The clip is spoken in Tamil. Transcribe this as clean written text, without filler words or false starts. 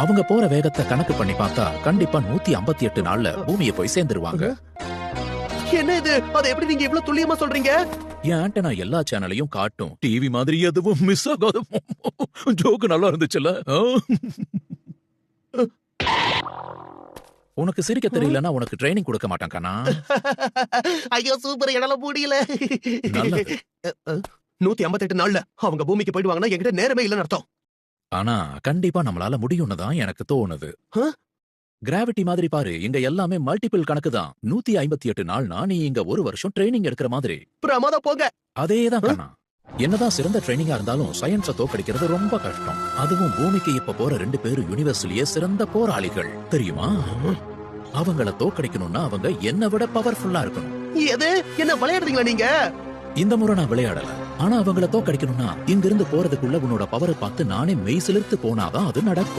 அவங்க போற வேகத்தை கணக்கு பண்ணி பார்த்தா கண்டிப்பா 158 நாள்ல பூமியை போய் சேர்ந்துருவாங்க. என்ன இது? அதை எப்படி நீங்க இவ்வளவு துல்லியமா சொல்றீங்க? என் ஆண்டனா எல்லா சேனலையும் காட்டும். டிவி மாதிரி எதுவும் மிஸ் ஆகாது. ஜோக்கு நல்லா இருந்துச்சுல்ல? உனக்கு சிரிக்க தெரியலன்னா உனக்கு ட்ரைனிங் கொடுக்க மாட்டான் கண்ணா. ஐயோ சூப்பர், என்னால முடியல. நல்லது. 158 நாள்ல அவங்க பூமிக்கு போயிடுவாங்கன்னா என்கிட்ட நேரமே இல்லைன்னு அர்த்தம். ஆனா கண்டிப்பா நம்மளால முடியும்னு தான் எனக்கு தோணுது. கிராவிட்டி மாதிரி பாரு, இங்க எல்லாமே மல்டிபிள் கணக்கு தான். 158 நாள்னா நீ இங்க ஒரு வருஷம் ட்ரைனிங் எடுக்கிற மாதிரி. பிரமாதம் போங்க. அதேதான் கண்ணா. என்னதான் சிறந்த ட்ரைனிங்கா இருந்தாலும் சயின்ஸ தோக்கடிக்கிறது ரொம்ப கஷ்டம். அதுவும் பூமிக்கு இப்ப போற 2 பேரும் யூனிவர்ஸ்லயே சிறந்த போராளிகள் தெரியுமா? அவங்கள தோக்கடிக்கணும்னா அவங்க என்ன விட பவர்ஃபுல்லா இருக்கணும். எது? என்ன விளையாடுறீங்களா நீங்க? இந்த முறை நான் விளையாடல. ஆனா அவங்கள தோக்கடிக்கணும்னா இங்கிருந்து போறதுக்குள்ள உன்னோட பவரை பார்த்து நானே மெய் சிலிர்த்து போனாதான் அது நடக்கும்.